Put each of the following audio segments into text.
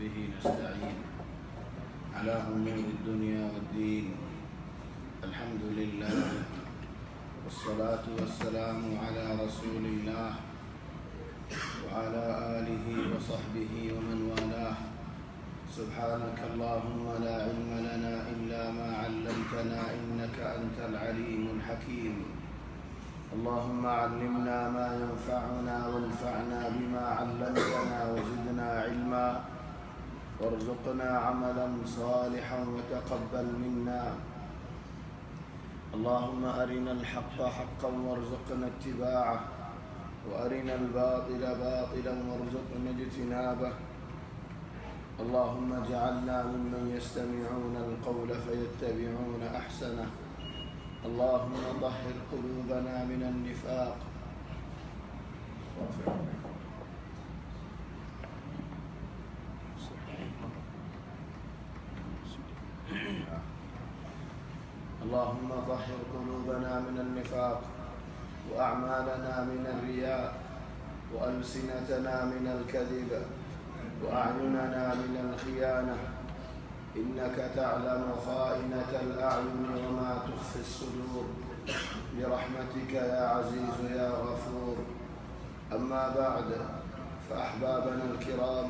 به نستعين على أمور الدنيا والدين. الحمد لله والصلاة والسلام على رسول الله وعلى آله وصحبه ومن والاه. سبحانك اللهم لا علم لنا إلا ما علمتنا إنك أنت العليم الحكيم. اللهم علمنا ما ينفعنا وانفعنا بما علمتنا وزدنا علما وارزقنا عملا صالحا وتقبل منا. اللهم أرنا الحق حقا وارزقنا اتباعه وأرنا الباطل باطلا وارزقنا اجتنابه. اللهم اجعلنا ممن يستمعون القول فيتبعون أحسنه. اللهم طهر قلوبنا من النفاق. اللهم طهر قلوبنا من النفاق وأعمالنا من الرياء وألسنتنا من الكذب وأعيننا من الخيانة. إنك تعلم خائنة الأعين وما تخفي الصدور برحمتك يا عزيز يا غفور. أما بعد، فأحبابنا الكرام،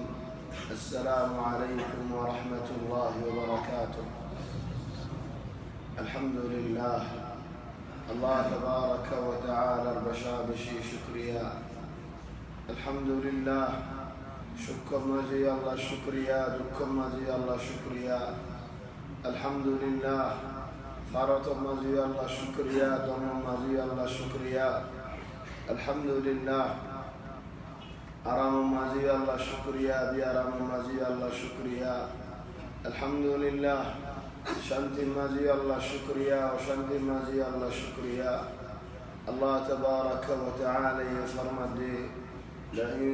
السلام عليكم ورحمة الله وبركاته. الحمد لله، الله تبارك وتعالى البشابشي شكريا. الحمد لله، شكر مزي الله شكريا، دكم مزي الله شكريا. الحمد لله، فرط مزي الله شكريا، دم مزي الله شكريا. الحمد لله، أرام مزي الله شكريا، بيرام مزي الله شكريا. الحمد لله، شنت مزي الله شكريا وشنت مزي الله شكريا. الله تبارك وتعالى يفرمد لئن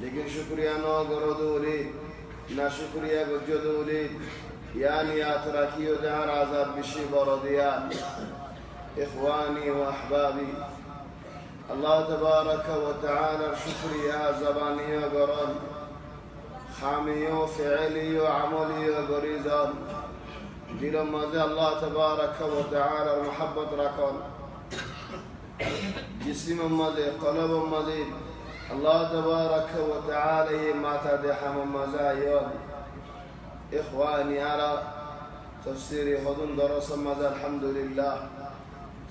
लेकिन शुक्रिया न करो दोले ना शुक्रिया गज्जो दोले यानी यात्रा कियो जहाँ आजाद बिशी बरदिया। इख्वानी व अहबाबी, अल्लाह तबारक व तआला शुक्रिया ज़बानियो गरन खामियो फ़िअलियो अमलियो गरीज़न दिलो मज़े अल्लाह तबारक व तआला मोहब्बत रखन जिस्म मज़े क़ल्ब मज़े الله تبارك وتعالى ما تدحم مزايا. إخواني على تفسير هدون درس مزا الحمد لله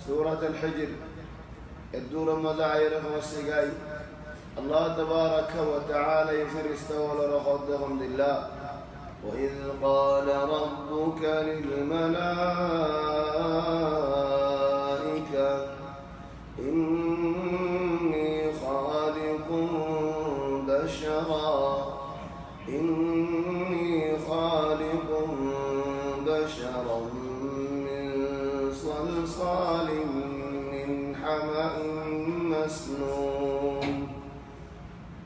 سورة الحجر الدور مزاير والسقاي. الله تبارك وتعالى يفرست ولرخدهم لله. وإذ قال ربك للملائكة إني خالق بشرا من صلصال من حمأ مسنون.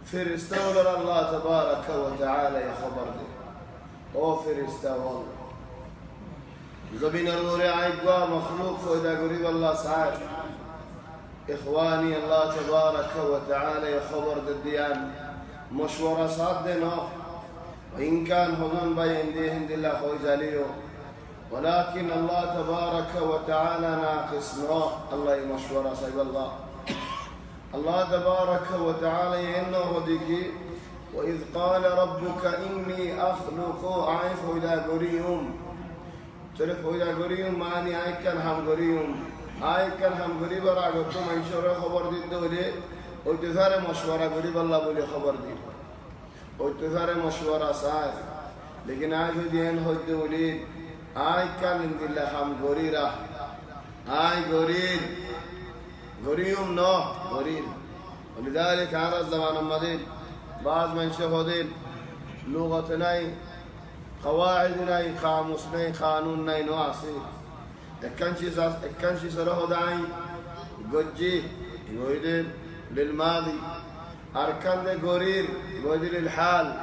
فرستولر الله تبارك وتعالى يا خبر دي او فرستول زبين الروري عيقوا مخلوق فإذا قريب الله سعاد. إخواني، الله تبارك وتعالى يا خبر الديان مشورة صادنا وإن كان هدون بين ديهن الله خويز عليه، ولكن الله تبارك وتعالى ناقص نوع الله مشورة صيب الله. الله تبارك وتعالى إنه هديكي وإذ قال ربك إني أخلق عيف إلى قريهم تلك إلى قريهم معني أيكن هم قريهم أيكن هم قريب راقبتم إنشورة خبر دي الدولي وتثار مشورة قريب الله بولي خبر دي وتثار مشورة صار. لكن آج دين هد وليد آي كان عند الله هم غريرة آي غرير غريم نو غرير. ولذلك هذا الزمان المدين بعض من شهودين لغتنا قواعد নাই قاموس নাই قانون নাই نو আছে একখান شي سره هداي গজ্জি يويد للماضي أركان ده غرير يويد للحال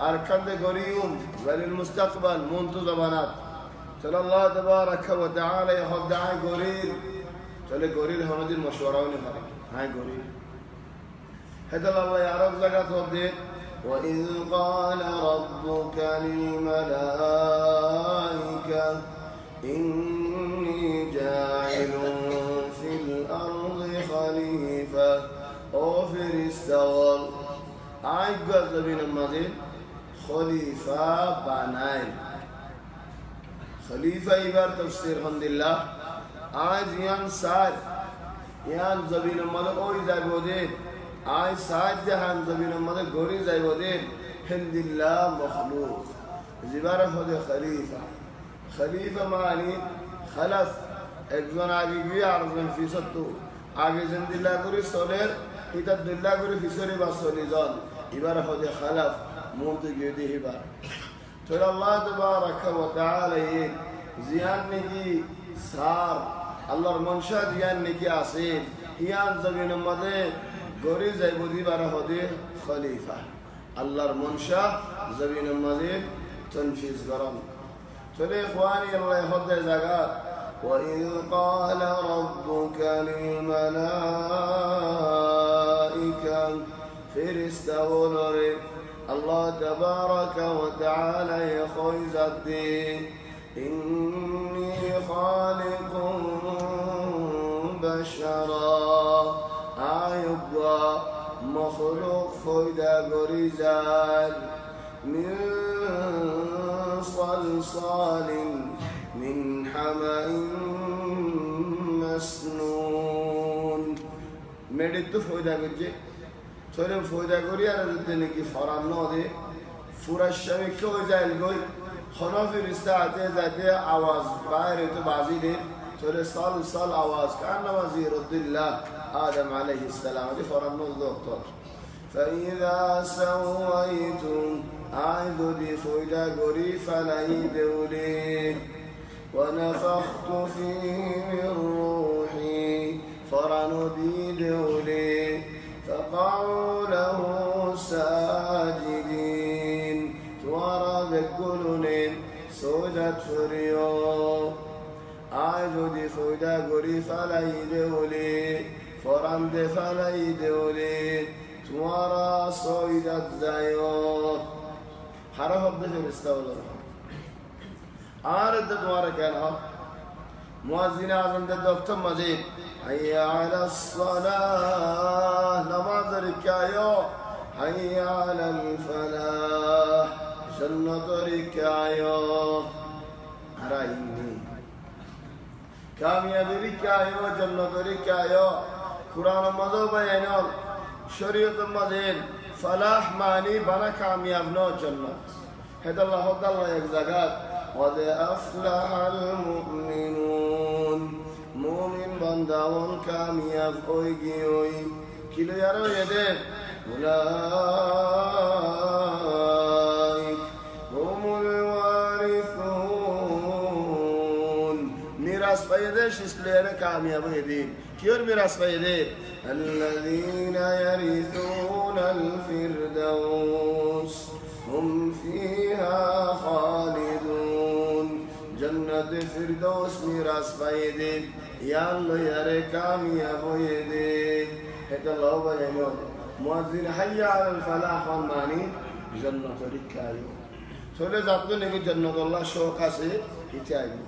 أركان ده غريوم وللمستقبل منذ زمانات صلى الله تبارك وتعالى يهود دعاء غرير চলে গরির আমাদের মশওয়ারাও নে পারে হ্যাঁ গরির هذا الله يعرف زكاة وبديت وإذ قال ربك للملائكة إني جاعل في الأرض خليفة أو فرستغل عيد قصد بين المدين خليفة بنايل خليفة إبار تفسير الحمد لله آج یان ساج یان زبین مدد اوی زای بودید آج ساج جهان زبین مدد گوری زای بودید هند الله مخلوق زباره خود خلیفه معنی خلف একজন আগে গিয়ে আরেকজন ফিসত্তু আগে জিন্দিল্লাহ করে সলের এটা দিল্লাহ করে ফিসরি বা সলি জন এবার হদে খালাফ মুহূর্তে গিয়ে দিয়ে এবার তো আল্লাহ তাবারাকা ওয়া তাআলা জিয়ান নাকি সার আল্লাহর মনসা জিয়ান নাকি আছে ইয়ান জমিনের মধ্যে গরি যাইব দিবার হদে খলিফা আল্লাহর মনসা জমিনের মধ্যে তনফিজ গরম চলে ইখওয়ানি আল্লাহ হদে জায়গা وإذ قال ربك للملائكة فرستغفر الله تبارك وتعالى يخوز الدين إني خالق بشرا أيبقى مخلوق فيدا غريزان من صلصال من حمأ مسنون মেডিত ফয়দা করছে চলে ফয়দা করি আর যদি কি ফরান নদে ফুরার স্বামী কেউ যায় গই খনফির ইস্তাহাতে যাতে আওয়াজ বাইরে তো বাজি দে চলে সাল সাল আওয়াজ কান নামাজি রদ্দুল্লাহ আদম আলাইহিস সালাম যে ফরান নদ ডক্টর فإذا سويتم أعيد دي فيدا করি فলাই দেউলে ونفخت فيه من روحي فرندي دولي فقعوا له ساجدين توارى بكلن سودت فريو عجدي فودا قري فلاي دولي فرند فلاي دولي توارى سودت زيو حرف بذل استولى آرد دوارا كان مؤذن أعظم دكتور مزيد حي على الصلاة نماز ركايو حي على الفلاح جنة ركايو أرأيني كاميابي ركايو جنة ركايو قرآن مذو بيانيو شريط مزيد فلاح معني بنا كامياب نو جنة هذا الله يجزاك قد أفلح المؤمنون مؤمن بنداون كامياب أوي كيلو يارو يدين أولئك هم الوارثون ميراث بيدش اسلينا كامياب يدين كيور ميراث بيدين الذين يرثون الفردوس هم فيها خالدون جنة فردوس ميراث بايدين يا الله يا ركامياب يدين هذا الله بيانو مؤذن حي على الفلاح والماني جنة ركايو سولة زاتو نيجي جنة الله شوق আছে ইতে আইব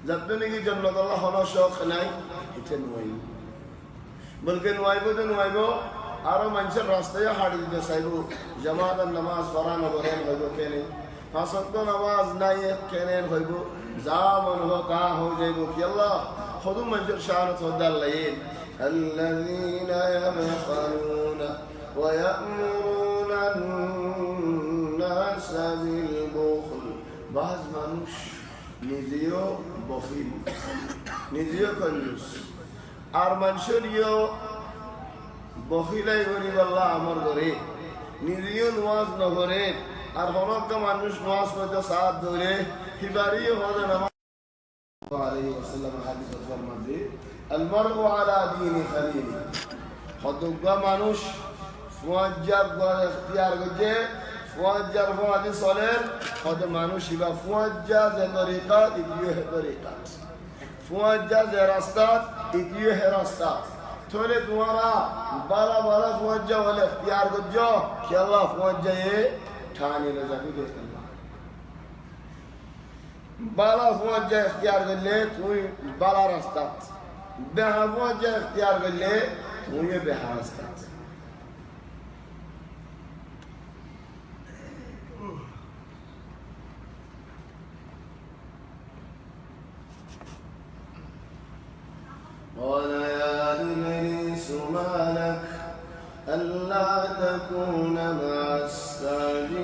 যত নাকি জন্নত আল্লাহ হলো শখ নাই ইতে নয় বলকে নয়ব আরো মানুষের রাস্তায় হাঁটি দিতে চাইব জামাত নামাজ পড়ানো করেন হইব কেনে পাঁচক্ত নামাজ নাই কেনেন হইব যা মন হো তা হয়ে যাইব কি আল্লাহ খুদ মানুষের শাহানত হদার লাইন الذين يبخلون ويأمرون الناس بالبخل بعض মানুষ নিজেও বখিল নিজেও কঞ্জুস আর মানুষের বখিলাই করি আল্লাহ আমার ঘরে নিজেও নামাজ নগরে আর হনক মানুষ নামাজ পড়তে সাত ধরে হিবারি হদে নামাজ আলাইহি ওয়াসাল্লাম হাদিস ফরমাতে আল মারউ আলা দীনি খালিলি হদক মানুষ ফুয়াজ্জার গর ইখতিয়ার করছে ফুয়াজ্জার ফাদি সলের হদ মানুষ ইবা ফুয়াজ্জা যে তরিকা ইদিও হে তরিকা ফুয়াজ্জা যে রাস্তা ইদিও হে রাস্তা थोड़े तुम्हारा बाला बाला फौजा वाले इख्तियार को जो कि अल्लाह फौजा ये ठाने ले जाके देखना बाला फौजा इख्तियार कर ले तू बाला रास्ता बेहा फौजा इख्तियार कर ले तू ये बेहा रास्ता قال يا إبليس ما لك ألا تكون مع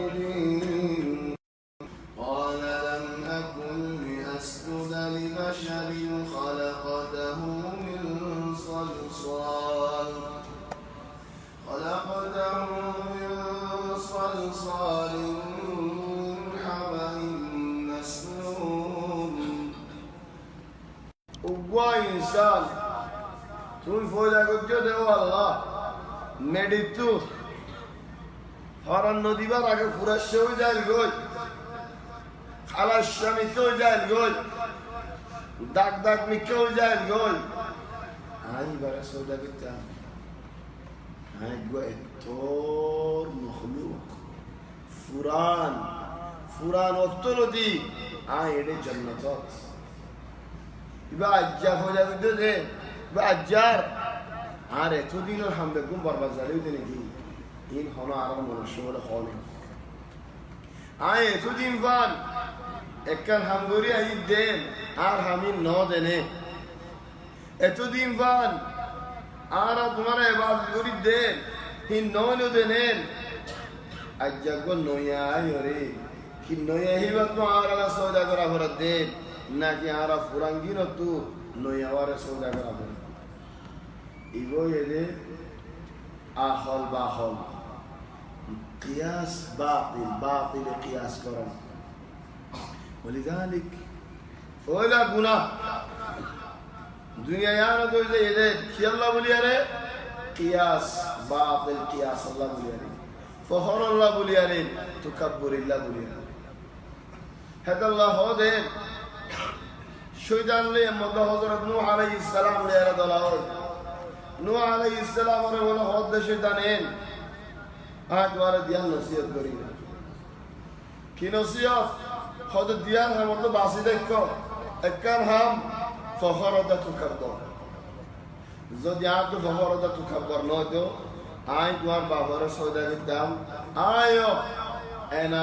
الساجدين قال لم أكن لأسجد لبشر خلقته من صلصال من حمأ مسنون وقوى إنسان তুই ফয়দা করছো দেও আল্লাহ মেডিতু হরন নদীবার আগে ফুরাশে হয়ে যায় গই খালাস স্বামীকে হয়ে যায় গই দাগ দাগ মিকে হয়ে যায় গই আমি বারে সৌদা করতাম আমি গো তোর মখলুক ফুরান ফুরান অক্তলতি আয় এডে জান্নাত ইবা আজ্জা ফয়দা করতে দে আজ্জার আর এতদিন হাম বেগুম বরবাদ জালিও দিনে কি ইন হনো আর মনুষ্য বলে হনে আয় এতদিন বান একখান হামগরি আই দেন আর হামি ন দেনে এতদিন বান আর তোমার ইবাদত করি দেন হিন ন দেনেন আজ্জা গো নয়া আইরে কি নয়া হিবা তো আর আলা সওদা করা ভরা দেন নাকি আর ফুরাঙ্গিন তু নয়া ওয়ারে সওদা করা ভরা ইগো এদে আহল বাহল কিয়াস বাতিল কিয়াস করেন ولذلك فولا গুনাহ দুনিয়া ইয়ানো তো এদে কি আল্লাহ বলি আরে কিয়াস বাতিল কিয়াস আল্লাহ বলি আরে ফখর আল্লাহ বলি আরে তুকাব্বুর আল্লাহ বলি আরে হাদ আল্লাহ হদে শয়তান লে মদ্দা হযরত নূহ আলাইহিস সালাম লে আরে দলাও নূহ আলাইহিস সালাম রে বলে হদ শয়তানেন আজ ওয়ারে দিয়ান নসিহত করি কি নসিহত হদ দিয়ান হাম তো বাসি দেখো একখান হাম ফখরদা তুকাব্বর যদি আপ তো ফখরদা তুকাব্বর নয় তো আই তোমার বাবার সওদা দিতাম আয়ো এনা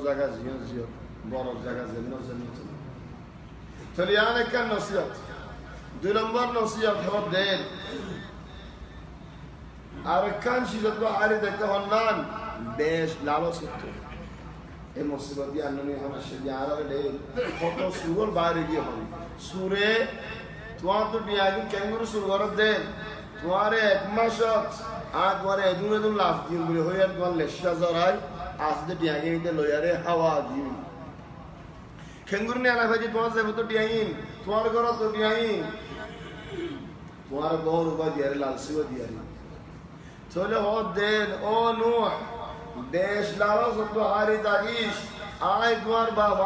জায়গা জিয়ত জিয়ত বড় জায়গা জেন্নাত জেন্নাত চলিয়ান একখান নসিহত দুই নম্বর নসিহত হল দেন আর একখান সিজত আরি দেখতে হন্নান বেশ লালস হতো এই মুসিবত দিয়ে আননি হন সেদি আর দেন কত সুর বাইরে গিয়ে হন সুরে তোমার তো বিয়াগি ক্যাঙ্গুরু সুর করত দেন তোমারে এক মাসত আর তোমারে এদুন লাভ দিন বলে হই আর তোমার লেশা জরাই আসতে টিয়াগি নিতে লয়ারে হাওয়া দিই খেঙ্গুর নে আনা ভাজি তোমার যাবে তো টিয়াইন তোমার ঘর তো টিয়াইন তোমার গৌর উবা দিয়ারে লালসিও দিয়ারে চলে ও দেন ও নূহ দেশ লালস তো হারি তাগিস আয় তোমার বাবা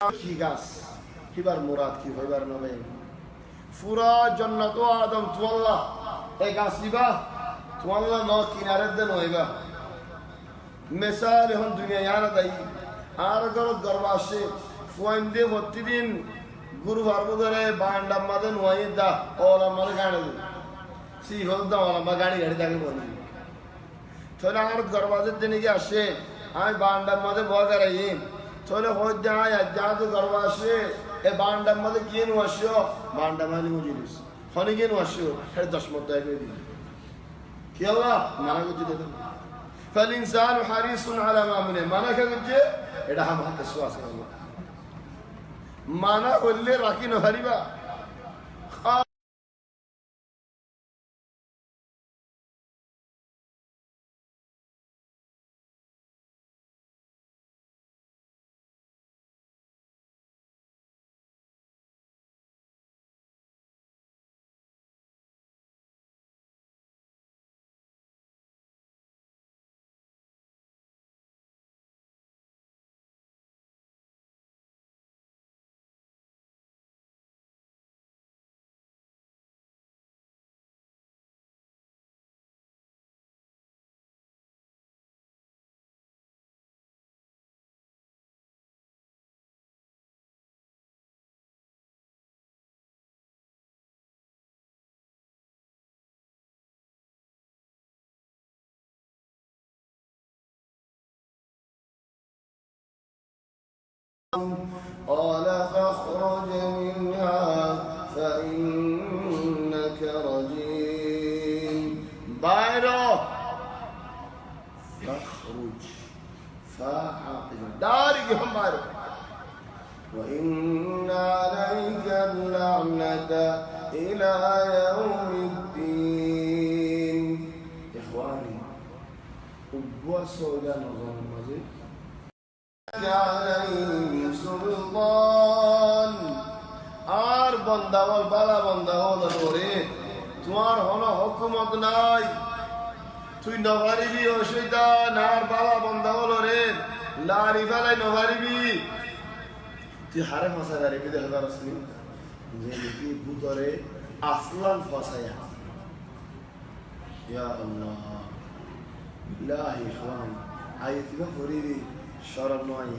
কি গাছ হিবার মুরাদ কি হইবার নবে পুরা জান্নাত ও আদম তুয়াল্লাহ এই গাছ দিবা তুয়াল্লাহ ন কিনারে দেন হইবা মিসাল এখন দুনিয়া ইয়ানা দাই আর গরত গর্বা আসে ফুয়াইন দিয়ে প্রতিদিন গুরু ভার্ব ধরে বান্ডাম মাদে নোয়াই দা ওলা মাদে গাড়ি সি হল দা ওলা মা গাড়ি গাড়ি তাকে বলি তাহলে আমার গর্বাজের দিনে কি আসে আমি বান্ডাম মাদে ভয় করাই তাহলে হয়ে যায় যা তো গর্ব আসে এ বান্ডাম মাদে গিয়ে নো আসিও বান্ডাম মালি মুজিরিস হনে গিয়ে নো আসিও হের 10 মত দায় করে দিন কি আল্লাহ মানা করতে দেন فالإنسان حريص على ما منه মানা করছে এটা হাম হাতে সুয়াস করব মানা করলে রাখি না হারিবা قال فاخرج منها فإنك رجيم بايرو فاخرج فاحقج دارك هم بايرو وإن عليك اللعنة إلى يوم الدين إخواني أبوى سودا نظام المزيد عليهم سلطان আর বন্দাওয়াল বালা বন্দাওয়াল ধরে তোমার হলো হুকুমত নাই তুই নভারিবি ও শয়তান আর বালা বন্দাওয়াল রে লারি ফেলাই নভারিবি তুই হারে ফাঁসা গারিবি দেখে পারসনি যে কি বুতরে আসলান ফাঁসায়া ইয়া আল্লাহ বিল্লাহি ইখওয়ান আইতিবা ফরিদি শরম নয়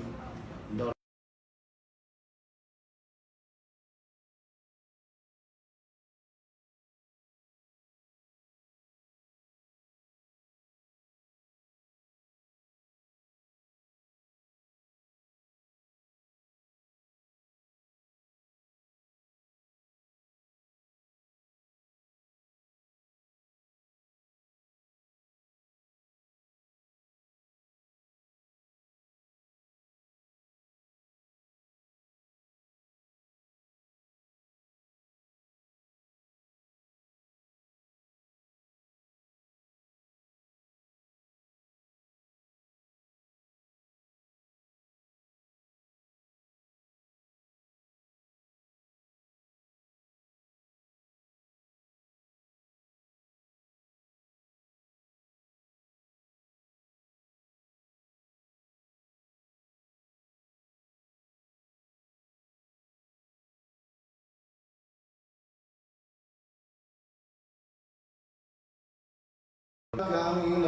من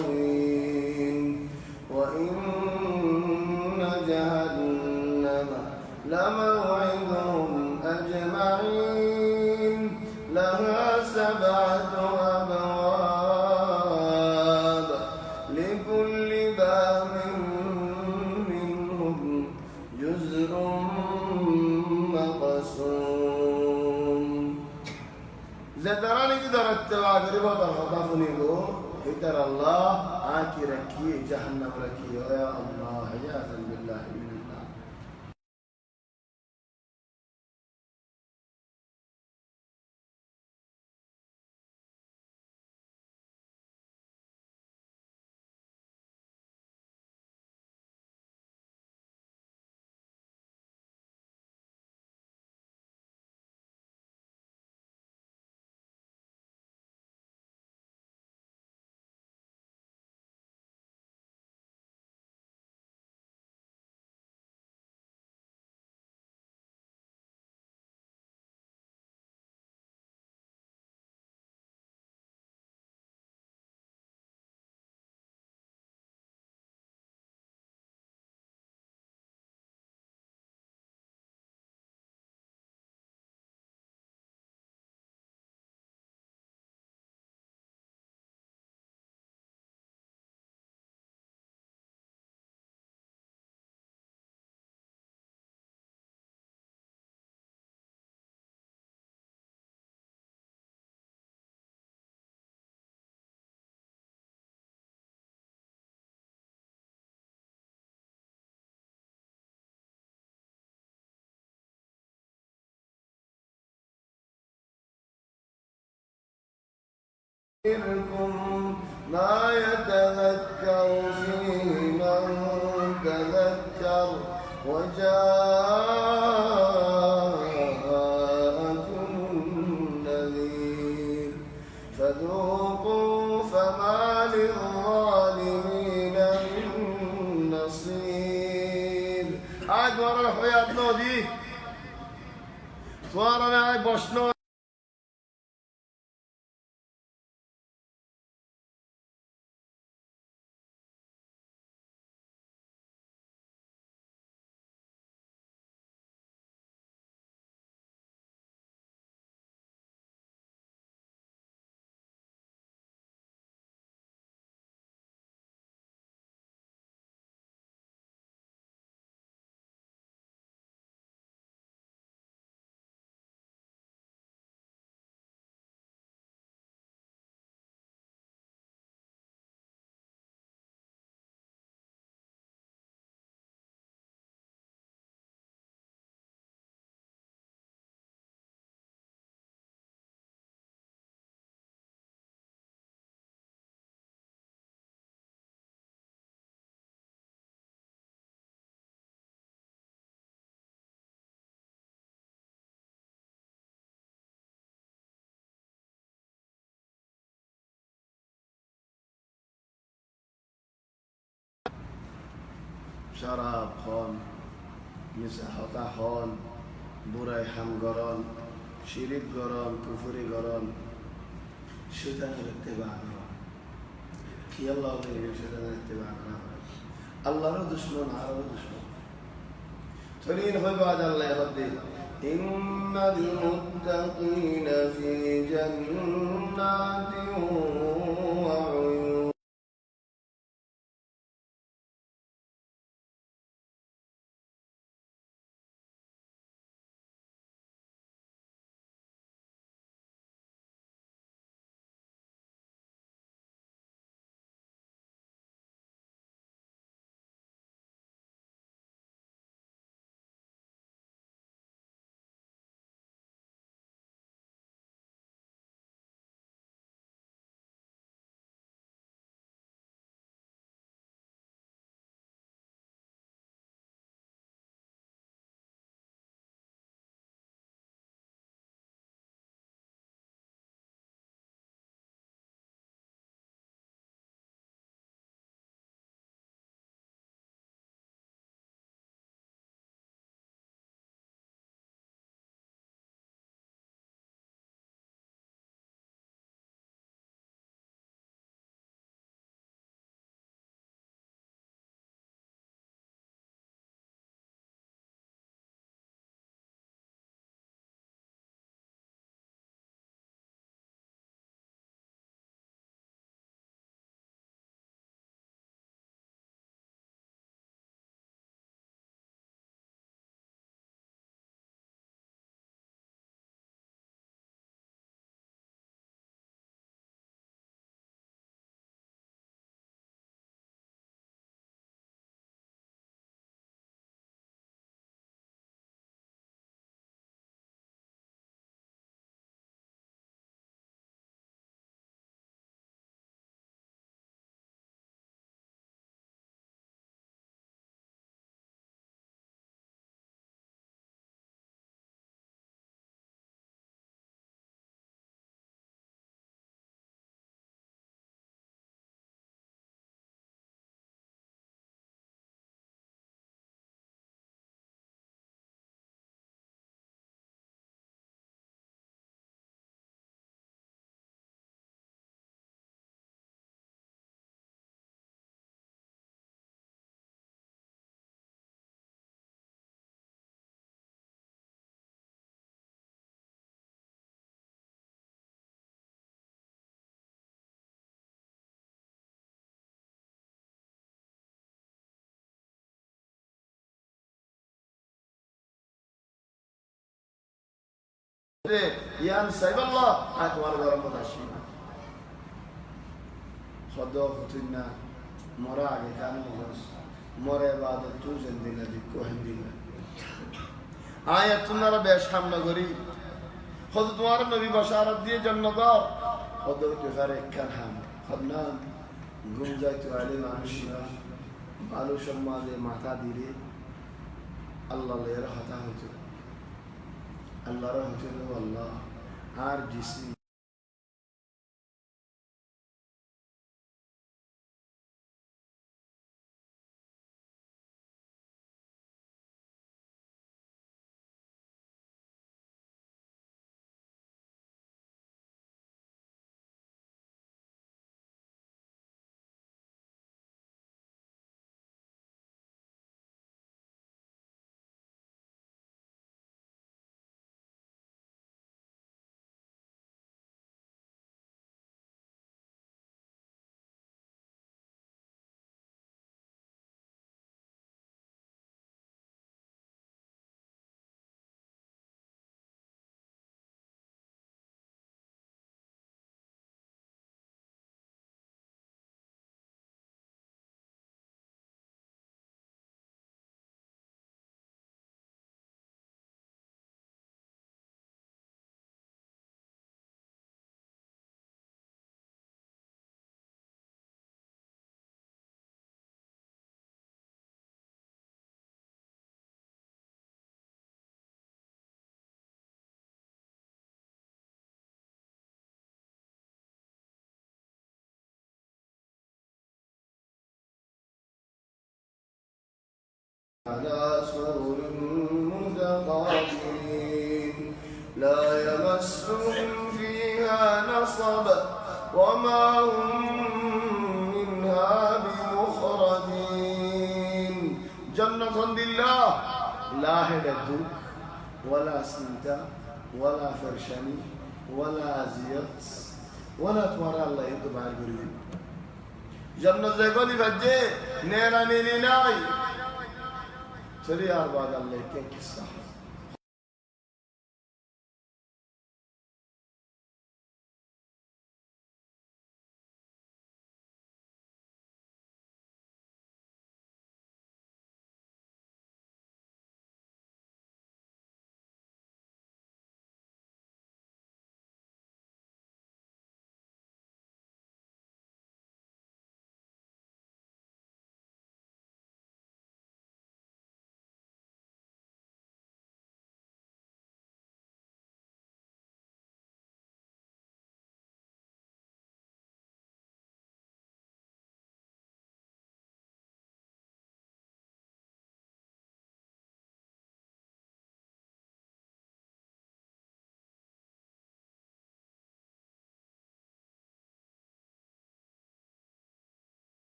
الغاوين وإن جهنم لموعدهم أجمعين لها 7 أبواب لكل باب منهم جزء مقسوم زدراني كده رتبع غريبا بالخطافني له هيتر الله آكي ركي جهنم ركي يا الله عياذا بالله من منكم ما يتذكر فيه من تذكر وجاءكم النذير فذوقوا فما للظالمين من نصير আজ তোমার হয়াত নদী তোমার আজ বসন শরাব হন মিসাহতা হন বুড়াই হাম গরন শিরিক গরন কুফুরি গরন শয়তানের ইত্তেবা করা কি আল্লাহ শয়তানের ইত্তেবা করা আল্লাহর দুশমন আরও দুশমন তরিন হইব আজ আল্লাহ হদ্দি ইন্নাল মুত্তাকিনা ফি জান্নাতিন ওয়া উয়ুন ইয়ান সাইবাল্লাহ আয় তোমার গরম কথা শুনি সদ ফুটিনা মরা আগে জানি মরে বাদ তু জিন্দিনা দিকো হিন্দিনা আয় তোমরা বেশ সামনে করি হযরত তোমার নবী বশারত দিয়ে জান্নাত حضرت فرق كان هم خدنان قم زيت علي معنشنا قالوا شما دي معتادي الله اللي رحته الله رحته والله عار جسمي على سرر متقابلين لا يمسهم فيها نصب وما هم منها بمخرجين جنة لله لا هدد ولا سنتا ولا فرشاني ولا زيت ولا تمر الله يكتب على القريب جنة زي قولي فجي نيرا نيني ناي سريع بعد الله كيف الصح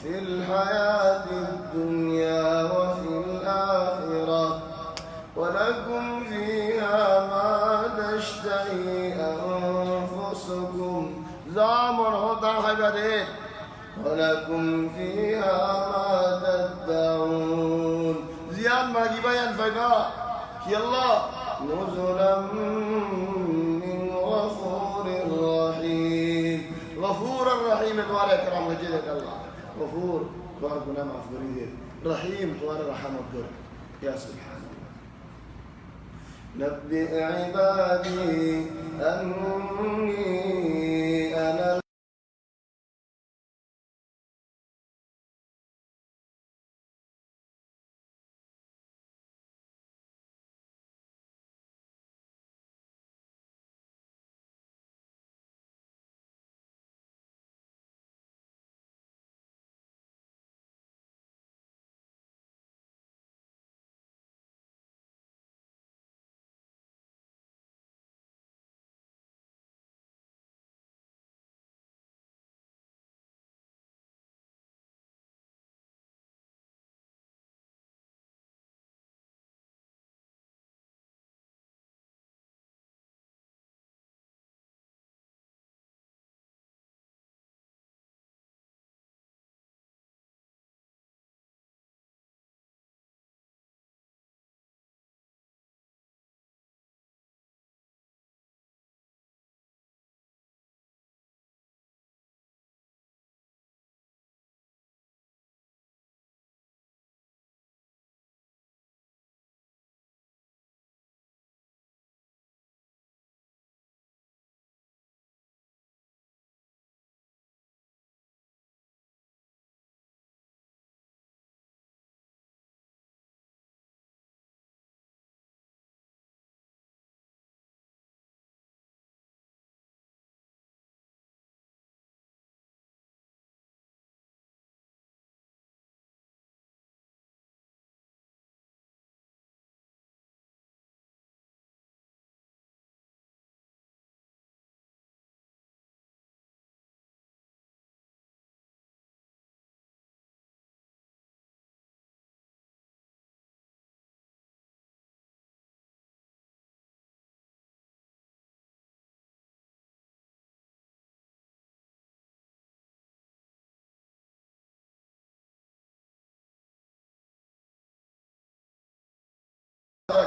في الحياة الدنيا وفي الآخرة ولكم فيها ما تشتهي أنفسكم زامر هدى حبرين ولكم فيها ما تدعون زيان ما جبايا الفقاء يلا نزلا من غفور رحيم غفور الرحيم دوار كرام وجهك الله غفور دوار كنا مغفورين رحيم دوار رحمة الدر يا سبحان الله نبئ عبادي أني أنا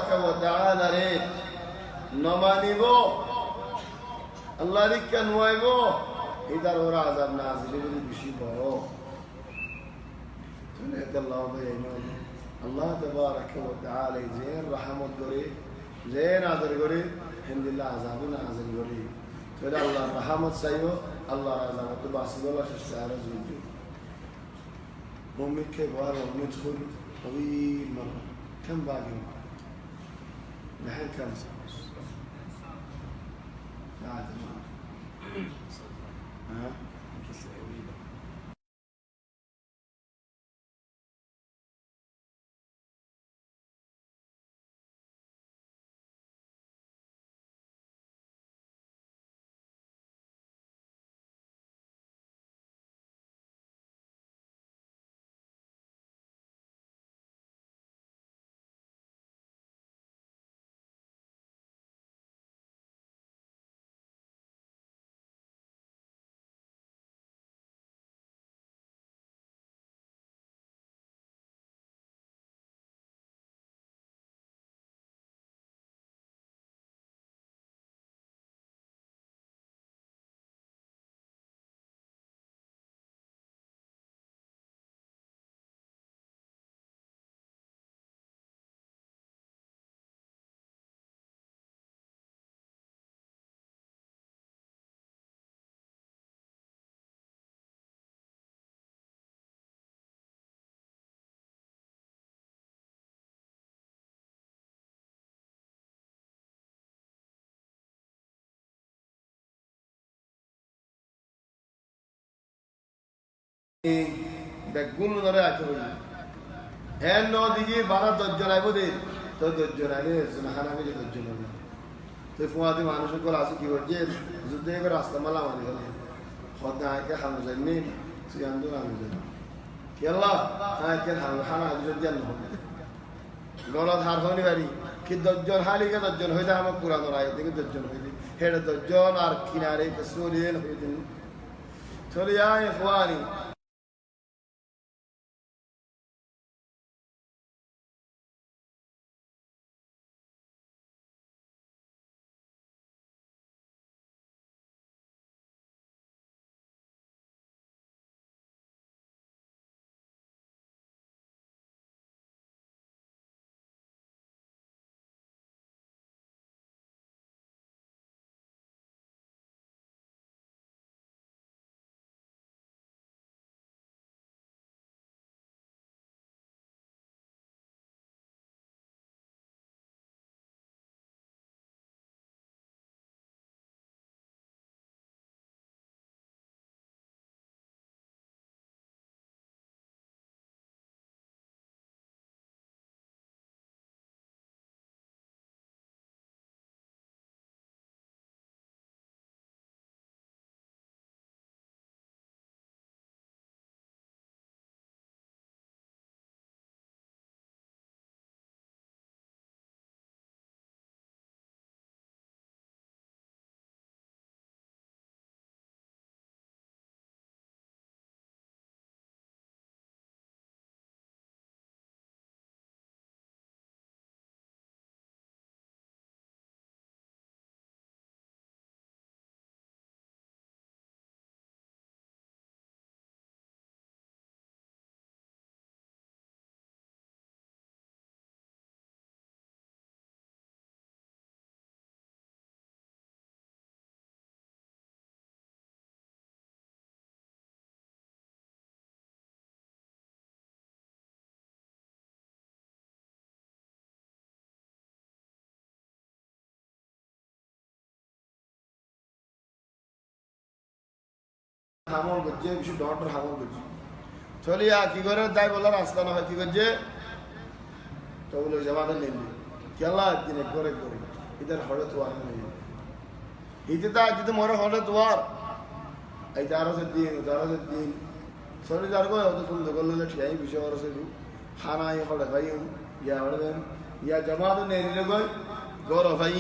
তাবারাকা ওয়া তাআলা রে নমানিব আল্লাহ রিক্কা নুয়াইব ইদার ওরা আযাব নাযিল বলি বেশি বড় চলে আল্লাহ আল্লাহ তাবারাকা ওয়া তাআলা যে রহমত করে যে নাযিল করে হিন্দিল্লাহ আযাব নাযিল করে চলে আল্লাহ রহমত চাইও আল্লাহ আযাব তো বাসিবলা শেষ আর জুজু মুমিন কে বার وندخل طويل مرة كم باقي الحين كم بعد ها বেগুন ধরে আছে বলি হ্যাঁ নদিকে 12-10 আইব দে তো 10 আইলে হানা করে 10 না তো ফুয়াদি মানুষের কোল আছে কি হচ্ছে যুদ্ধে করে রাস্তা মালা মারি গেল খদা আইকে হামু জানি সিয়ান্দু হামু জানি কি আল্লাহ আইকে হানা যদি জান হবে গলত হার হনি বাড়ি কি 10 হালিকে 10 হইতে আমার পুরা ধরা এদিকে 10 হইতে হেডে 10 আর কিনারে কসুরিয়েন হইতে চলে আয় ইখওয়ানি হামল করছে কিছু ডক্টর হামল করছে চলিয়া কি করে তাই বলার রাস্তা না হয় কি করছে তো বলে জামাতে নেই কেলা দিনে করে করে ইধার হরে তোয়ার নেই ইতে তা যদি মরে হরে তোয়ার এই তারো সে দিন চলে যার গো অত সুন্দর করলে ঠিয়াই বিষয় হরে সে হানাই হরে ভাই ইয়া হরে ইয়া জামাতে নেই রে গো গর ভাই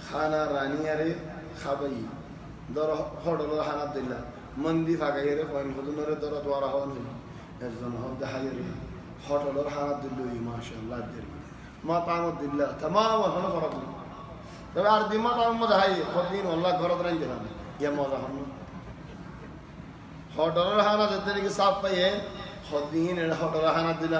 খানা রানিয়ারে খাবাই ধর হডল হানা দিলা মন্দি ফাগাইরে পয়েন্ট হদুনরে ধর দোয়ারা হন একজন হব দেখাইরে হডলর হানা দিল মাশাআল্লাহ দের মা তামত দিল্লা तमाम হলো ফরক নেই তবে আর দিমা তাম মজা হাই কতদিন আল্লাহ ঘরত রাইন দিলাম ইয়া মজা হন হডলর হানা যেতে নাকি সাফ পাইয়ে কতদিন এর হডলর হানা দিলা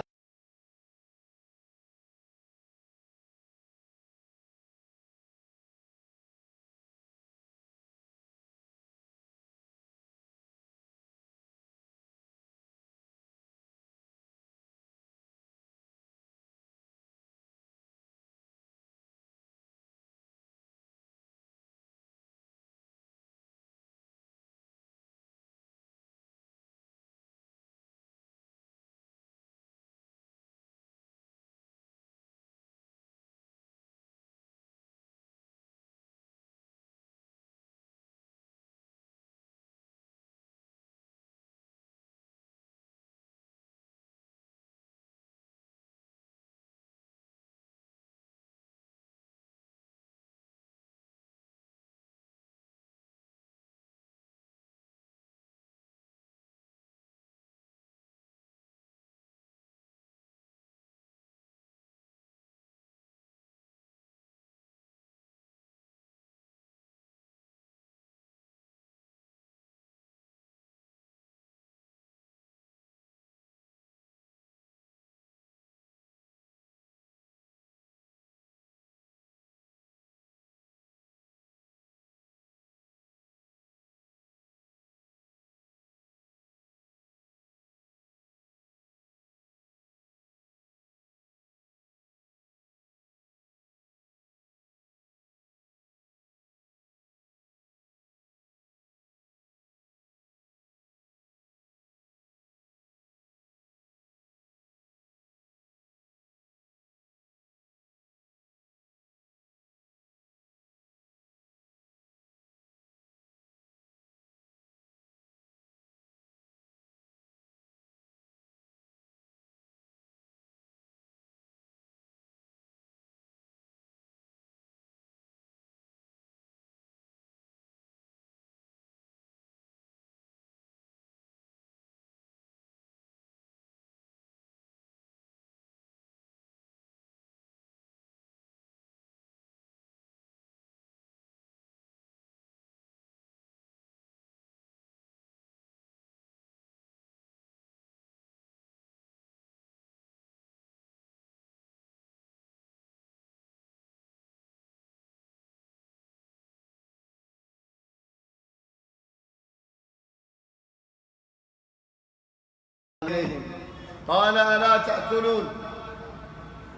قال ألا تأكلون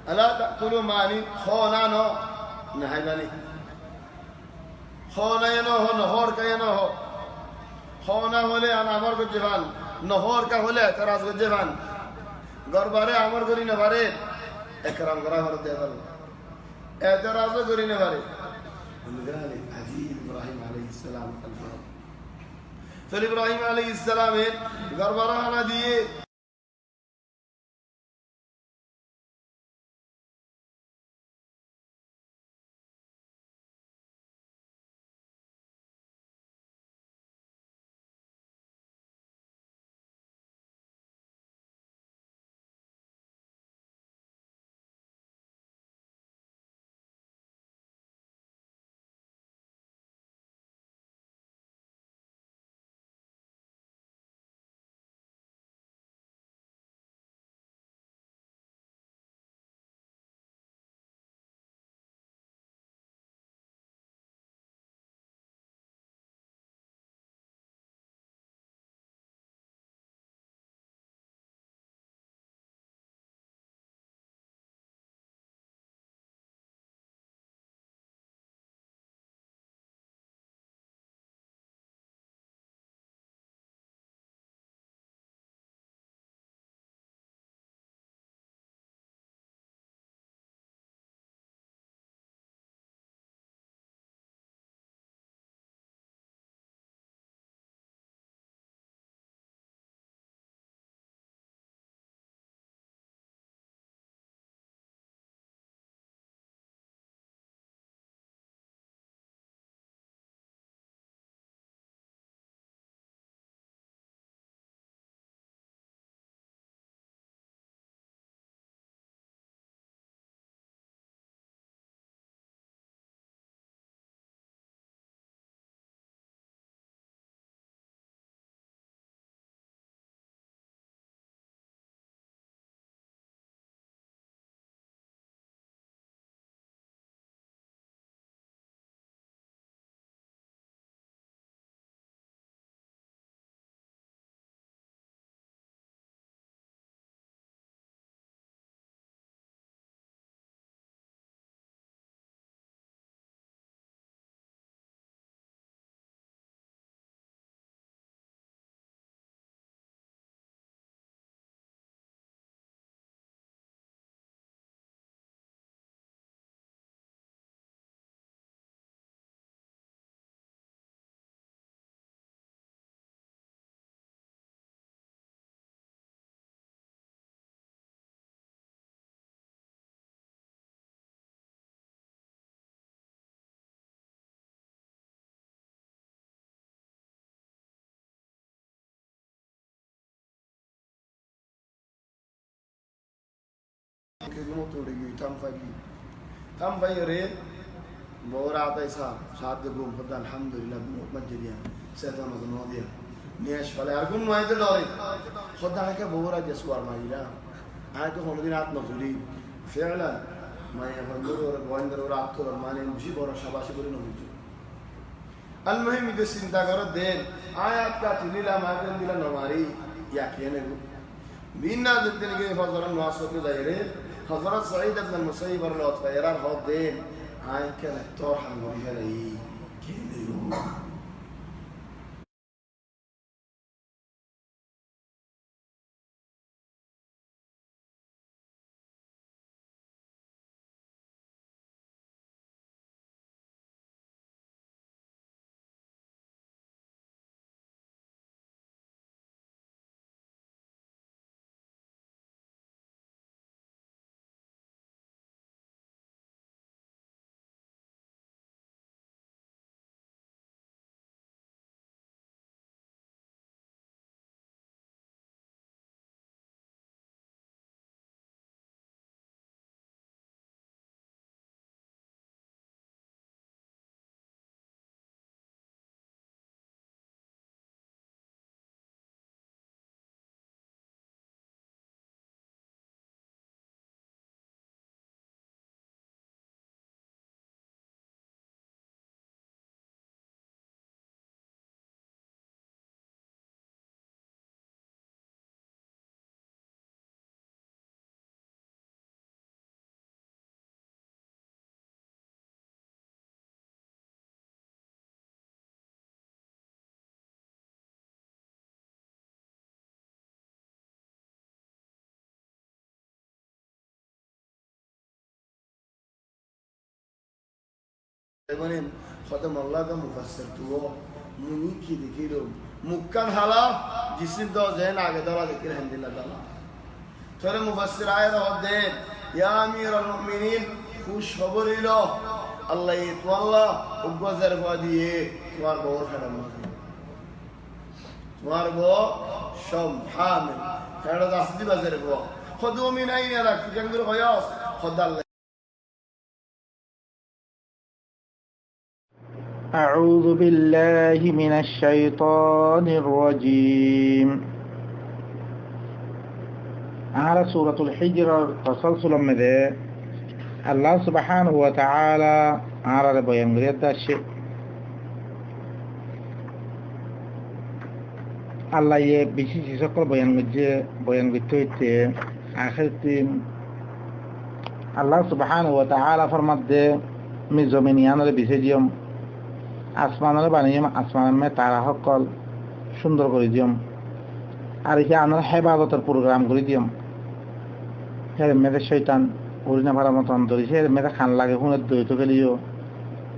ألا تأكلون ماني خونا نو نهيداني خونا ينو هو نهور کا ينو هو خونا হলে আমার গো জীবন নহর কা হলে তরাজ গো জীবন গরবারে আমার করি না পারে একরাম করা করে দেবল এতরাজ করি না পারে ولذلك عجيب إبراهيم عليه السلام الفرق فإبراهيم عليه السلام গরবারে হানা দিয়ে के Gumo तोड़ेगी tam bayre bora taisa saat de gum khada alhamdulillah majriya setan no dia nesh fale ar gun noy de dore khada ke bora jeswar maira ay to honodin at no zuri fi'lan ma yahandur or goindar or at ko mane mushi bora shabashi bori no buju al muhim ide sinta karo den ayat ka tulila magen dila no mari ya kene binna din ke fazran wasat daire حضرت سعيد بن المسيب رضي طيران هودين عن كانت طرحا وجهلي كيلو Ebanim khatam Allah ka mufassir tuwo muni ki dikiro mukkan hala jisin do zain aage dala dikir alhamdulillah taala tore mufassir ayat hodde ya amir al mu'minin khush khabar ilo Allah itwalla ubazar wadiye তোমার বউর ফেরা মাঝে তোমার বউ সব Hamill ফেরা দাসদি বাজারে বউ খদু মিনাই না রাখ জঙ্গল হয়াস খদাল أعوذ بالله من الشيطان الرجيم. على سورة الحجر تسلسل مده الله سبحانه وتعالى على بيان غير الشيء الله يبشي سكر بيان غير آخر تيم الله سبحانه وتعالى فرمت من زمینیان رو بسیجیم আসমান বানিয়ে আসমানের মে তারা সকল সুন্দর করে দিম আর এখানে আমরা হেফাজতের প্রোগ্রাম করে দিম হের মেয়েদের শৈতান উড়িনা ভাড়ার মতন ধরেছে হের মেয়েদের খান লাগে হুনের দইতে গেলিও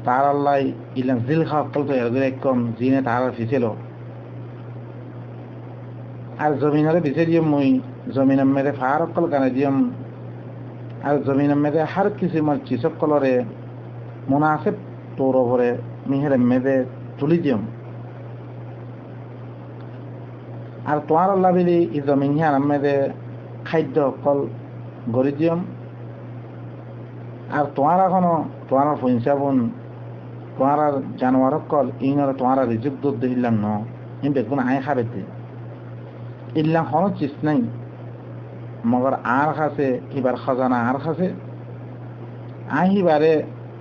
তার আল্লাহ ইলাম জিল সকল তো এর একদম জিনে তার ফিছিল আর জমিনের বিছে দিম মই জমিনের মেয়েদের ফার সকল গানে দিম আর জমিনের মেয়েদের হার কিছু মারছি সকলরে মুনাসিব তোর ওপরে মিহের মেদে তুলি দিম আর তোমার আল্লাহ বিলি ই জমিন হিয়ার মেদে খাদ্য অকল গড়ি দিম আর তোমার এখনো তোমার পয়সা তোমার জানোয়ার অকল ইনর তোমার রিজুক দুধ দিলাম ন ইন বেগুন আয় খাবে ইল্লাম কোনো চিজ নাই মগর আর খাসে এবার খজানা আর খাসে আহিবারে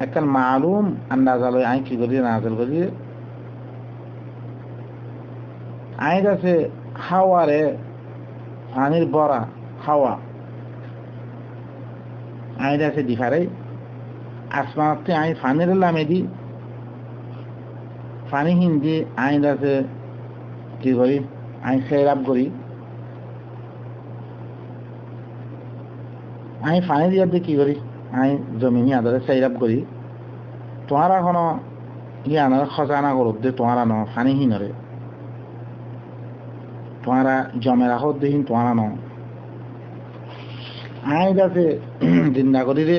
একখান মালুম আন্দাজালয় আই কি করি নাজল করি আইন আছে হাওয়ারে পানির বড়া হাওয়া আইন আছে দিফারে আসমানতে আই ফানির লামে দি ফানি হিন্দি আইন আছে কি করি আই সেরাপ করি আই ফানি দিয়ে কি করি আই জমিনি আদরে সাইরাপ করি তোমার এখনো ইয়ানার খজানা করত দে তোমার ন ফানি হিনরে তোমারা জমের আহত দেহিন তোমার ন আই যাতে জিন্দা করি রে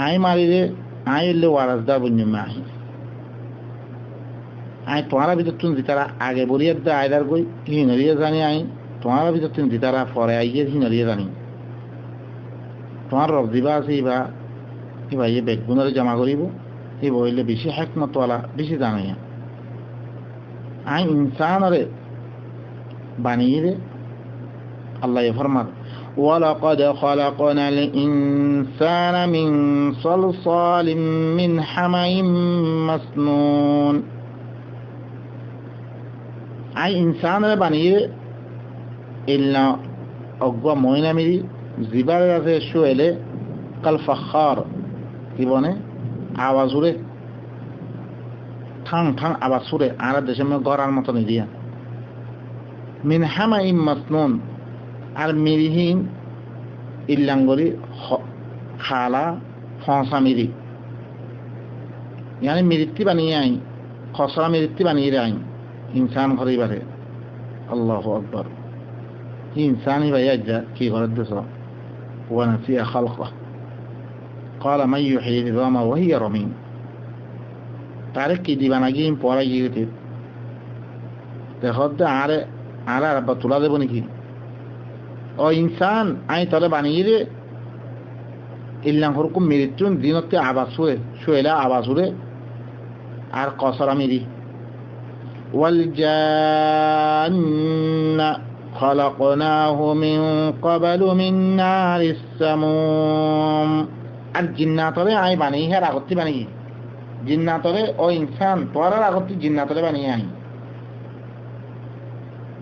আই মারি রে আই এলে ওয়ারাজদা বুঝিমে আই তোমার ভিতর তুমি জিতারা আগে বলিয়ে দে আইদার গই হিনরিয়ে জানি আই তোমার ভিতর তুমি জিতারা পরে আইয়ে হিনরিয়ে জানি তোমার রব দিবা আছে ইবা ইয়ে বেগুনের জমা করিব এই বইলে বেশি হেকমতওয়ালা বেশি জানাইয়া আই ইনসানরে বানিয়ে রে আল্লাহ ফরমার ওয়ালাকাদ খালাকনাল ইনসানা মিন সালসালিম মিন হামাইম মাসনুন আই ইনসানরে বানিয়ে ইল্লা অগবা ময়নামিরি জিবার আছে শুয়েলে কাল ফাখার কি বনে আওয়াজ উড়ে ঠাং ঠাং আওয়াজ সুরে আর দেশে গড়ার মতো নিদিয়া মিন হামাইম মাসনুন আর মিরিহীন ইল্লাঙ্গরি খালা ফসা মিরি ইয়ানি মিরিত্তি বানিয়ে আইন খসরা মিরিত্তি বানিয়ে আইন ইনসান ঘরে বারে আল্লাহু আকবার ইনসানি ভাইয়া যা কি ঘরের দেশ ونسي خلقه قال من يحيي العظام وهي رميم তারে কি দিবানাগি পড়া গিয়েছে দেখো আরে আরে আব্বা তোলা দেব নাকি ও ইনসান আই তলে বানিয়ে রে ইল্লাম হরকুম মৃত্যুন দিনতে আবাস হয়ে শুয়েলা আবাস উড়ে আর কসরা মিরি ওয়াল জান্না خلقناه من قبل من نار السموم আর জিন্নাতরে আই বানিয়ে হের আগত্তি বানিয়ে জিন্নাতরে ও ইনসান তোরার আগত্তি জিন্নাতরে বানিয়ে আই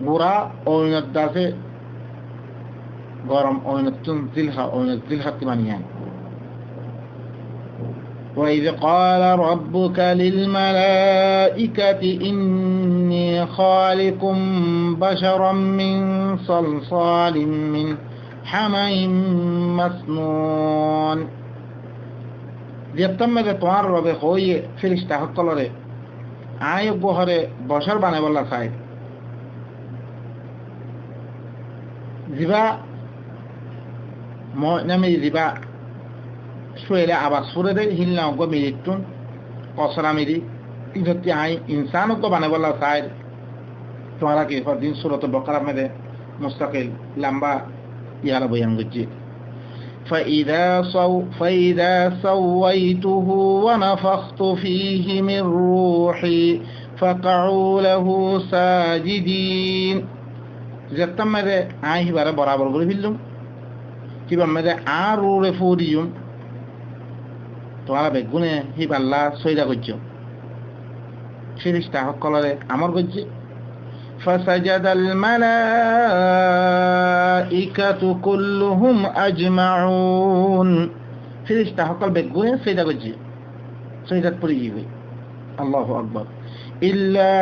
বুড়া ওইনত দাসে গরম ওইনতুন জিলহাতি বানিয়ে আই وإذ قال ربك للملائكة إني خالق بشرا من صلصال من حمأ مسنون যেতমে তোমার রবে হইয়ে ফেরেশতা হকলরে আয় বহরে বশর বানাই বলা চাই জিবা নামে জিবা শুয়েলে আবার সুরে দেয় হিলনা অজ্ঞ মিরিটুন কসরা মিরি ইধতি আই ইনসান অজ্ঞ বানাই বলা চাই তোমারা কি দিন সুরত বকরা মেরে মুস্তাকিল লম্বা ইয়ারা বয়ান করছি فإذا سويته ونفخت فيه من روحي فقعوا له ساجدين যেতম মেরে আই হিবারে বরাবর করে ফেললুম কিবা মেরে আর রুরে ফুরিয়ুম তোমারা বেগুনে হিবাল্লা সইদা করছ ফেরেশতা সকলরে আমর করছে فسجد الملائكة كلهم أجمعون ফেরেশতা সকল বেগুনে সইদা করছে সইদাত পড়ে গিয়ে আল্লাহু আকবার ইল্লা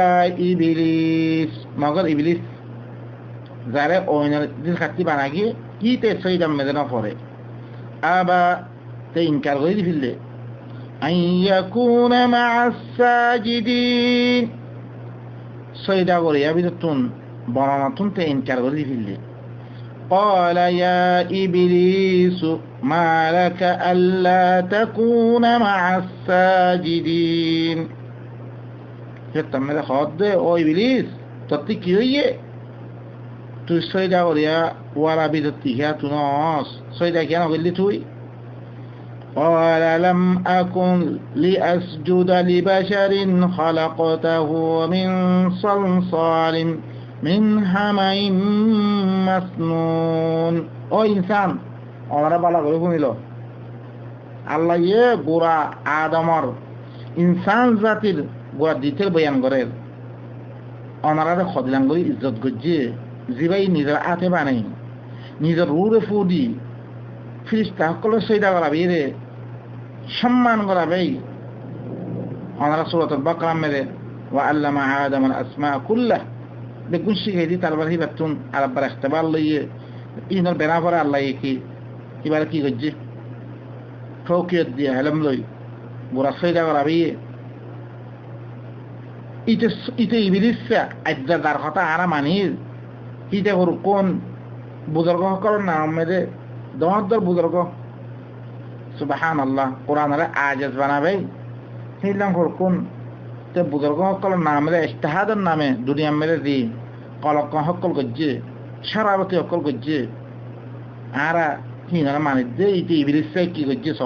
ইবলিস মগর ইবলিস যারা ওইনার দিল খাতি বানা গিয়ে কি তে সইদা মেদনা পড়ে আবা তে ইনকার করে দিলে أن يكون مع الساجدين সইদা করে আবিদতুন বনানাতুন তে ইনকার করে দিলে قال يا إبليس ما لك ألا تكون مع الساجدين যেতমে খদ ও ইবলিস ততি কি হইয়ে তুই সইদা করিয়া ওয়ারা বিদতি হিয়া তুনস সইদা কেন করলি তুই قال لم أكن لأسجد لبشر خلقته من صلصال من حمأ مسنون ও ইনসান ওরা বালা করে শুনিল আল্লাহ ইয়ে গোড়া আদমর ইনসান জাতির গোড়া দিতের বয়ান করে ওনারা খদিলাম করে ইজ্জত করছে জিবাই নিজের হাতে বানাই নিজের রুড়ে ফুদি ফিরিস্তা সকলের সইদা করাবে রে সম্মান করাবে ওনারা সূরাতুল বাকরা মেরে ওয়া আল্লামা আদম আল আসমা কুল্লাহ বেগুন শিখাই দি তারপর হিবাতুন আরবার ইখতিবার লইয়ে ইনর বেনা পরে আল্লাহ কি এবারে কি করছে ফৌকিয়ত দিয়ে হেলম লই গোরা সইদা করাবে ইতে ইবলিসা আজ্জা দার কথা আরা মানির ইতে হর কোন বুজুর্গ সকলের নাম মেরে দর বুজুর্গ সুবহানাল্লাহ কোরআনের আয়াত বানাবে সেইলাম হর কোন তে বুজুর্গ সকলের নাম মেরে ইজতিহাদের নামে দুনিয়া মেরে দি কলক সকল গজ্জে সারাবতী সকল গজ্জে আরা হিনারা মানে যে ইতি ইবলিস কি করছে স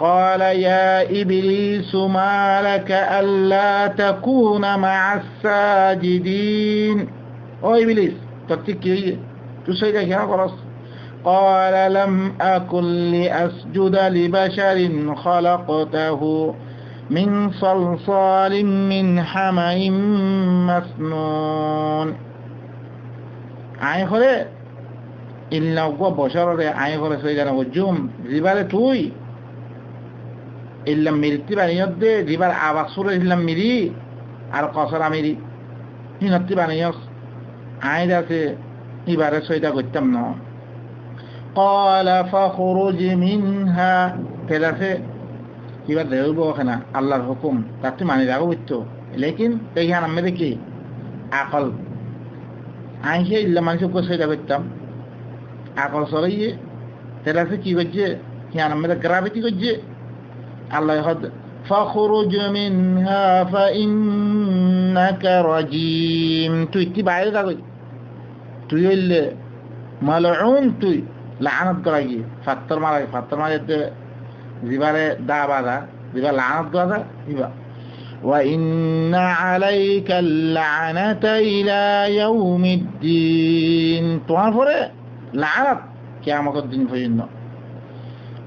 قال يا إبليس ما لك ألا تكون مع الساجدين أو إبليس تتكي تسيدك يا خلاص قال لم أكن لأسجد لبشر خلقته من صلصال من حمأ مسنون আয় করে ইল্লা বশরে আয় করে সইদানা হুজুম জিবারে তুই ইল্লাম মিরিতি বানিয়দে জিবার আওয়াজ সুরে ইল্লাম মিরি আর কসরা মিরি হিনতি বানিয়স আয় আছে ইবারে সইদা করতাম না قال فخرج منها তেলাসে এবার দেবো ওখানে আল্লাহর হুকুম তাতে মানি রাখো বুঝতো লেকিন এইখান আমি দেখি আকল আইসে ইল্লা মানুষের উপর সইটা করতাম আকল সরাইয়ে তেলাসে কি করছে হিয়ান আমি গ্রাভিটি করছে আল্লাহ হদ فخرج منها فإنك رجيم তুই কি বাইরে থাকো তুই হইলে মালউন তুই লানত করা গিয়ে ফাত্তর মারাতে জিবারে দা বাদা জিবা লানত করা জিবা وإن عليك اللعنة إلى يوم الدين তোমার পরে লানত কিয়ামতের দিন পর্যন্ত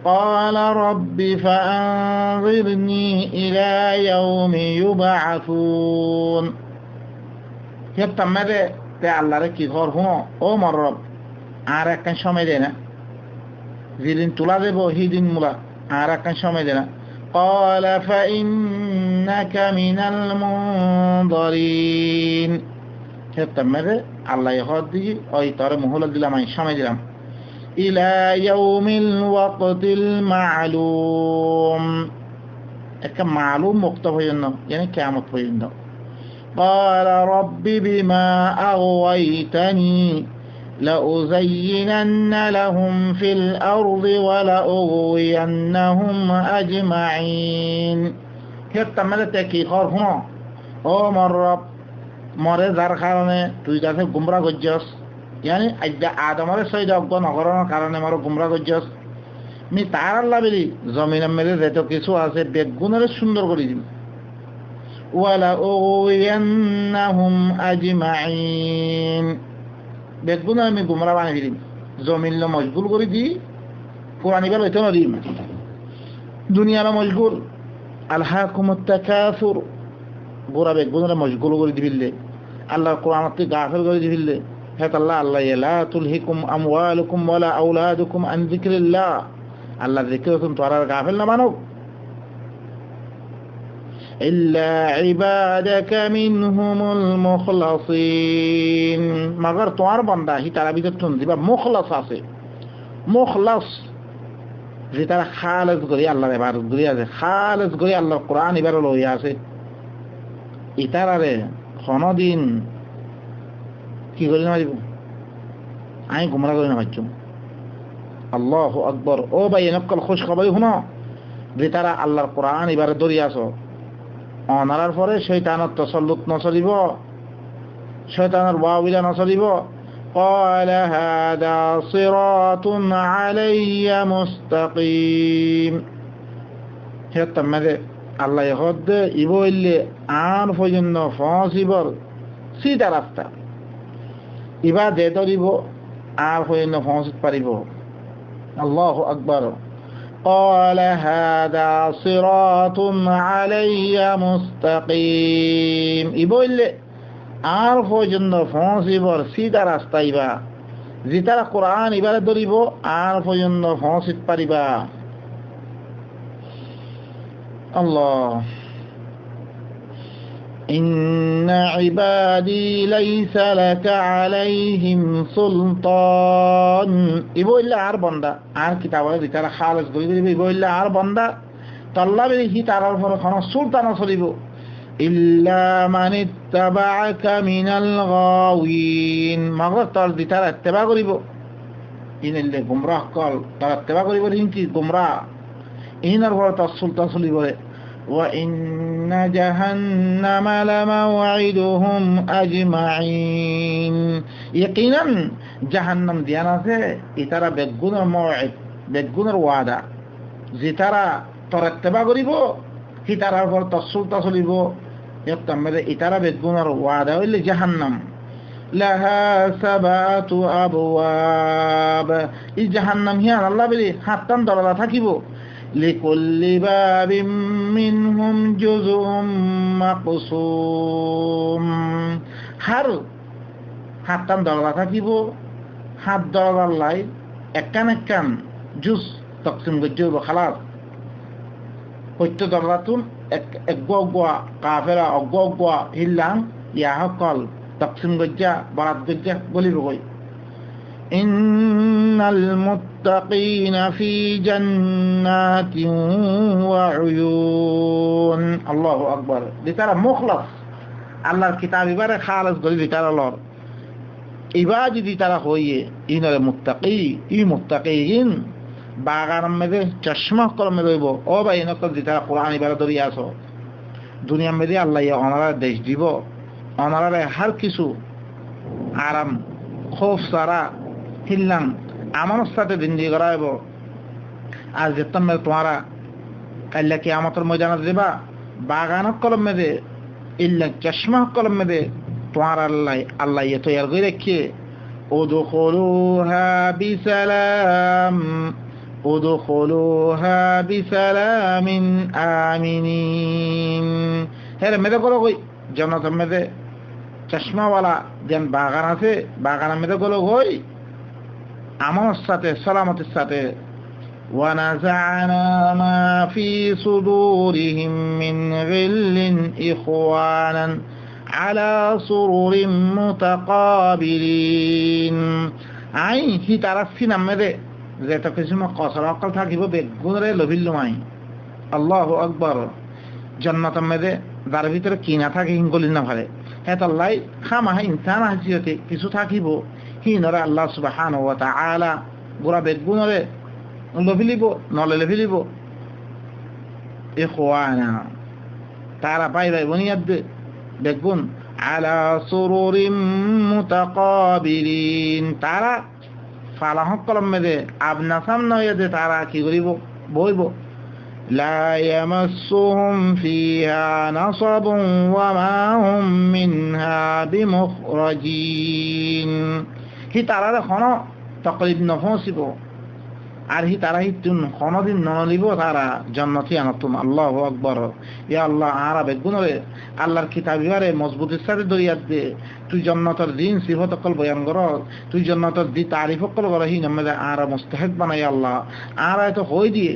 قال رب فأنظرني إلى يوم يبعثون يتمد তে আল্লাহরে কি ঘর হুনো ও মর রব আর একটা সময় দেয় না যেদিন তোলা দেবো সেদিন মুলা আর একটা সময় দেয় না قال فإنك من المنظرين تمره আল্লাহ ইহদ দিয়ে ওই তোরে মহলত দিলাম আমি সময় দিলাম إلى يوم الوقت المعلوم একটা মালুম মুক্ত পর্যন্ত يعني কিয়ামত পর্যন্ত قال رب بما أغويتني لأزينن لهم في الأرض ولأغوينهم أجمعين كيف ملتكي خرهنا أو مرب মরে যার কারণে তুই কাছে গুমরা করছস يعني আদমের সহিত অজ্ঞান অকরণের কারণে মরে গুমরা করছস মি তার আল্লাহ বলি জমিনের মেরে যত কিছু আছে বেগুনের সুন্দর করে দিবি وَلَأُغْوِيَنَّهُمْ أَجْمَعِينَ বেগুনা আমি গুমরা বানিয়ে দিলাম জমিনলে মশগুল করে দিই কোরআন এবার হইতে না দিই দুনিয়ারে মশগুল আলহাকুমুত তাকাসুর গোরা বেগুনা মশগুল করে দিবিলে আল্লাহ কোরআনতে গাফিল করে দিবিলে হে আল্লাহ লা তুলহিকুম আমওয়ালুকুম ওয়ালা আওলাদুকুম আন যিকরিল্লাহ আল্লাহ জিকির তুমি তোরা গাফিল না মানো إلا عبادك منهم المخلصين مگر তোমার বান্দা হি তারা ভিতর তুমি দিবা মুখলাস আছে মুখলাস যে তারা খালেস করে আল্লাহর ইবাদত করে আছে খালেস করে আল্লাহর কোরআন ইবাদত লইয়া আছে ইতারারে কোনদিন কি করে না দিব আমি গুমরা করে না পাচ্ছি আল্লাহু আকবার ও ভাই নকল খুশ খবর শুনো যে তারা আল্লাহর কোরআন ইবাদত ধরে আছো অনারার পরে শয়তানের তসল্লুত নচলিব শয়তানের বাউবিলা নচলিব قال هذا صراط علي مستقيم হেতমে আল্লাহ হদ ইবইলে আন পর্যন্ত ফসিবর সিধা রাস্তা ইবা দে ধরিব আর পর্যন্ত ফসিত পারিব আল্লাহু আকবার قال هذا صراط علي مستقيم ইবইলে আর পর্যন্ত ফসিবর সিধা রাস্তা ইবা যেতারা কোরআন ইবারে ধরিব আর পর্যন্ত ফসিত পারিবা আল্লাহ إن عبادي ليس لك عليهم سلطان ইবইলে আর বান্দা আর কিতাবে যেতারা খালেস করি দিবে ইবইলে আর বান্দা তল্লাবে হি তারার উপর কোন সুলতান চলিব ইল্লা মান ইত্তাবাআকা মিনাল গাওয়িন মাগর তল দিতারা ইত্তেবা করিব ইনলে গুমরাহ কল তারা ইত্তেবা করিব ইনকি গুমরাহ ইনার উপর তার সুলতান চলিব وإن جهنم لموعدهم أجمعين يقينا জাহান্নাম দিয়ান আছে ইতারা বেগুনের মওয়াইদ বেগুনের ওয়াদা যে তারা তরেত্তেবা করিব সি তারার উপর তসলতা চলিব মেরে ইতারা বেগুনের ওয়াদা হইলে জাহান্নাম লাহা সাবাতু আবওয়াব এই জাহান্নাম হিয়ান আল্লাহ বলি হাতটান দরজা থাকিব লিকুল্লি বাবিম মিনহুম জুজুম মাকসুম হার হাতটান দরজা থাকিব হাত দরজার লাই একখান জুস তকসিম গজ্জব খালাস হইতে দরজাতুন একগুয়া কাফেরা অগুয়া হিল্লাং ইয়া হকল তকসিম গজ্জা বারাত গজ্জা বলিব কই ইন্নাল মুত্তাকিনা ফি জান্নাতিন ওয়া উয়ুন আল্লাহু আকবার দিতারা মুখলাস আল্লাহর কিতাব ইবারে খালাস গলি দিতারা লর ইবা যদি তারা হইয়ে ইনারে মুত্তাকি ই মুত্তাকিন বাগান মেদে চশমা কলমে রইব ও ভাই নকল দি তারা কোরআন ইবারে ধরিয়া আসো দুনিয়া মেদে আল্লাহ অনারা দেশ দিব অনারা হার কিছু আরাম খোফ সারা হিল্লাম আমার সাথে জিন্দি করাইব আর যেতাম তোমারা কাল্লা কি আমাদের ময়দানত দিবা বাগান কলম মেদে ইল্লা চশমা কলম মেদে তোমার আল্লাহ ইয়ে তৈরি করে রেখে উদখুলুহা বিসালামিন আমিনিন হেরে মেদে গলো কই জান্নাতের মেদে চশমাওয়ালা যেন বাগান আছে বাগানের মেদে গলো কই আমার সাথে সালামতের সাথে ونزعنا ما في صدورهم من غل إخوانا على سرر متقابلين আই হি তারা সিনাম মেদে যেটা কিছু কসর অকল থাকিব বেগুনরে লভিল্লুমাই আল্লাহু আকবার জান্নাতের মেদে যার ভিতরে কি না থাকে হিঙ্গলি না ভারে হেত আল্লাহ খামা ইনসান হাসিয়তে কিছু থাকিব হিনরে আল্লাহ সুবহানাহু ওয়া তাআলা গোরা বেগুনরে লভিলিব নলে লভিলিব ইখওয়ানা তারা পাইবে বুনিয়াদ বেগুন আলা সুরুরিম মুতাকাবিলিন তারা ফালাহ কলম মেদে আপনা সামনে হইতে তারা কি করিব বইব লা ইয়ামাসসুহুম ফিহা নাসাবুন ওয়া মা হুম মিনহা বিমুখরাজিন হি তারা খন তাকলিব নফসিব আর হি তারা হিতুন কোনদিন নলিব তারা জান্নাতি আনতুম আল্লাহু আকবার ইয়া আল্লাহ আরা বেগুনরে আল্লাহর কিতাবিবারে মজবুতের সাথে দরিয়াত দে তুই জান্নাতের দিন সিফত কল বয়ান কর তুই জান্নাতের দি তারিফ কল কর হি নমদে আরা মুস্তাহিক বানাই আল্লাহ আরা তো হই দিয়ে